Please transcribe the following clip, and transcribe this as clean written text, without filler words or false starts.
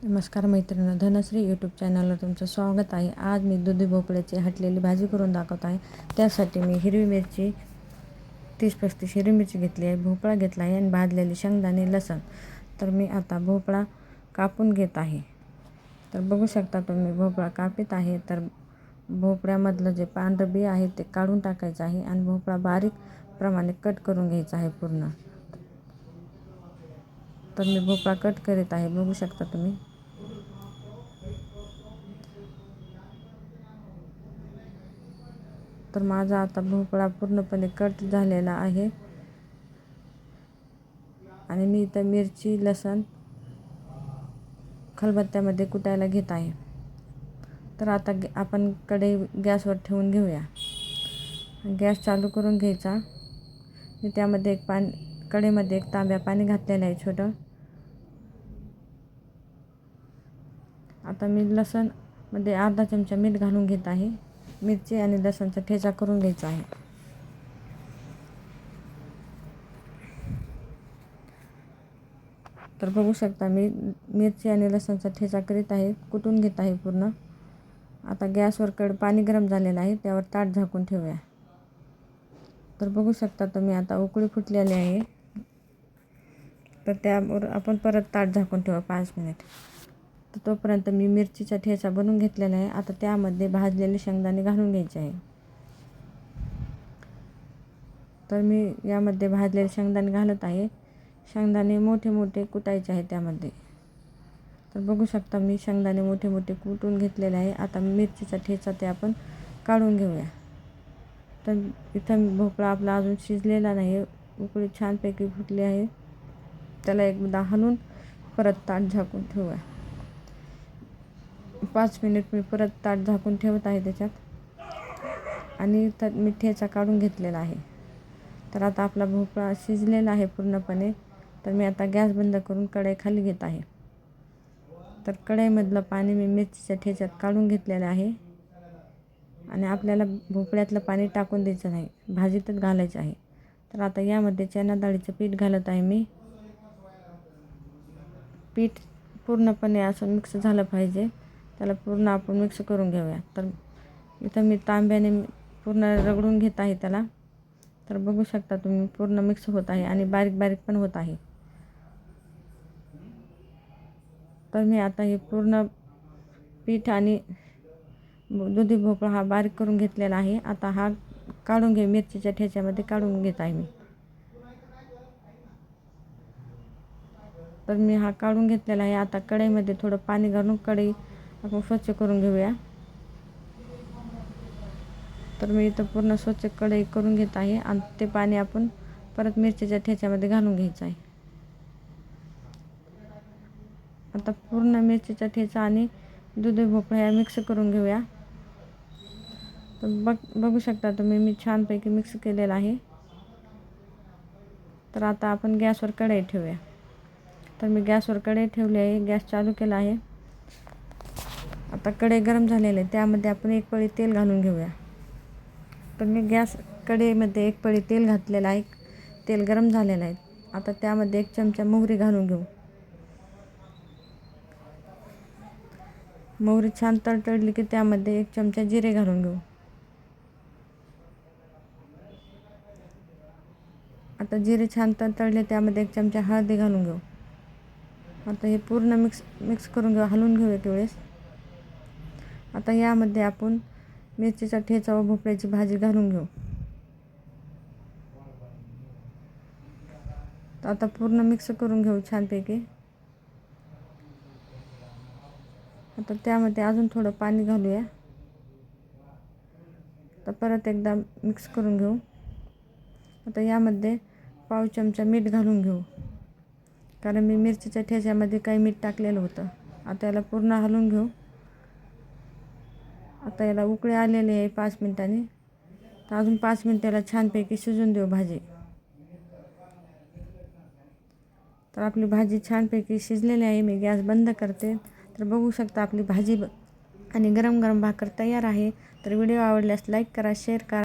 नमस्कार मैत्रिणी, धनश्री यूट्यूब चॅनलवर तुमचं स्वागत आहे. आज मी दुधी भोपळ्याची हटलेली भाजी करून दाखवत आहे. त्यासाठी मी हिरवी मिरची 30-35 हिरवी मिरची घेतली आहे, भोपळा घेतला आहे आणि भाजलेले शेंगदाणे, लसूण. तर मी आता भोपळा कापून घेत आहे. तर बघू शकता तुम्ही भोपळा कापीत आहे. तर भोपळ्यामधलं जे पांढरं बी आहे ते काढून टाकायचं आहे आणि भोपळा बारीक प्रमाणे कट करून घ्यायचा आहे पूर्ण. तर मी भोपळा कट करीत आहे, बघू शकता तुम्ही. तर माझा आता भोपळा पूर्णपणे कट झालेला आहे आणि मी इथं मिरची, लसूण खलबत्त्यामध्ये कुटायला घेत आहे. तर आता आपण कढई गॅसवर ठेवून घेऊया. गॅस चालू करून घ्यायचा. मी त्यामध्ये कढईमध्ये एक तांब्या पाणी घातलेलं आहे छोटं. आता मी लसूणमध्ये अर्धा चमचा मीठ घालून घेत आहे. मिरची आणि लसूणचा ठेचा करून घ्यायचा आहे. तर बघू शकता मी मिरची आणि लसूणचा ठेचा करीत आहे, कुटून घेत आहे पूर्ण. आता गॅसवर पाणी गरम झालेलं आहे, त्यावर ताट झाकून ठेवूया. तर बघू शकता तुम्ही आता उकळी फुटलेली आहे. तर त्यावर आपण परत ताट झाकून ठेवू 5 मिनिट. तर तोपर्यंत मी मिरचीचा ठेचा बनवून घेतलेला आहे. आता त्यामध्ये भाजलेले शेंगदाणे घालून घ्यायचे आहे. तर मी यामध्ये भाजलेले शेंगदाणे घालत आहे. शेंगदाणे मोठे मोठे कुटायचे आहे त्यामध्ये. तर बघू शकता मी शेंगदाणे मोठे मोठे कुटून घेतलेले आहे. आता मिरचीचा ठेचा ते आपण काढून घेऊया. तर इथं भोपळा आपला अजून शिजलेला नाही, उकळी छानपैकी फुटली आहे. त्याला एकदा हलवून परत ताट झाकून ठेवूया. 5 मिनिट मी परत ताट झाकून ठेवत आहे त्याच्यात आणि इथं मी ठेचा काढून घेतलेला आहे. तर आता आपला भोपळा शिजलेला आहे पूर्णपणे. तर मी आता गॅस बंद करून कढई खाली घेत आहे. तर कढईमधलं पाणी मी मिरचीच्या ठेच्यात काढून घेतलेलं आहे आणि आपल्याला भोपळ्यातलं पाणी टाकून द्यायचं नाही, भाजीतच घालायचं आहे. तर आता यामध्ये चणा डाळीचं पीठ घालत आहे मी. पीठ पूर्णपणे असं मिक्स झालं पाहिजे, त्याला पूर्ण आपण मिक्स करून घेऊया. तर इथं मी तांब्याने पूर्ण रगडून घेत आहे त्याला. तर बघू शकता तुम्ही पूर्ण मिक्स होत आहे आणि बारीक बारीक पण होत आहे. तर मी आता हे पूर्ण पीठ आणि दुधी भोपळा हा बारीक करून घेतलेला आहे. आता हा काढून घे, मिरचीच्या ठेच्यामध्ये काढून घेत आहे मी. तर मी हा काढून घेतलेला आहे. आता कढईमध्ये थोडं पाणी घालून कढई आपण स्वच्छ करून घेऊया. तर मी इथं पूर्ण स्वच्छ कढई करून घेत आहे आणि ते पाणी आपण परत मिरचीच्या ठेच्यामध्ये घालून घ्यायचं आहे. आता पूर्ण मिरचीचा ठेचा आणि दुधी भोपळा मिक्स करून घेऊया. तर बघू शकता तुम्ही मी छानपैकी मिक्स केलेला आहे. तर आता आपण गॅसवर कढई ठेवूया. तर मी गॅसवर कढई ठेवली आहे, गॅस चालू केला आहे. आता कढई गरम झालेली आहे, त्यामध्ये आपण एक पळी तेल घालून घेऊया. तर मी कढईमध्ये एक पळी तेल घातलेलं आहे. तेल गरम झालेलं आहे. आता त्यामध्ये 1 चमचा मोहरी घालून घेऊ. मोहरी छान तडतडली की त्यामध्ये 1 चमचा जिरे घालून घेऊ. आता जिरे छान तडतडले, त्यामध्ये 1 चमचा हळदी घालून घेऊ. आता हे पूर्ण मिक्स करून घेऊ, हलवून घेऊ एक वेळेस. आता यामध्ये आपण मिरचीचा ठेचा व भोपळ्याची भाजी घालून घेऊ. तर आता पूर्ण मिक्स करून घेऊ छानपैकी. आता त्यामध्ये अजून थोडं पाणी घालूया. तर परत एकदा मिक्स करून घेऊ. आता यामध्ये पाव चमचा मीठ घालून घेऊ, कारण मी मिरचीच्या ठेच्यामध्ये काही मीठ टाकलेलं होतं. आता याला पूर्ण हलवून घेऊ. आता याला उकळी आलेली आहे 5 मिनिटांनी. तर अजून 5 मिनिटाला छानपैकी शिजून देऊ भाजी. तर आपली भाजी छानपैकी शिजलेली आहे. मी गॅस बंद करते. तर बघू शकता आपली भाजी आणि गरम गरम भाकर तयार आहे. तर व्हिडिओ आवडल्यास लाईक करा, शेअर करा.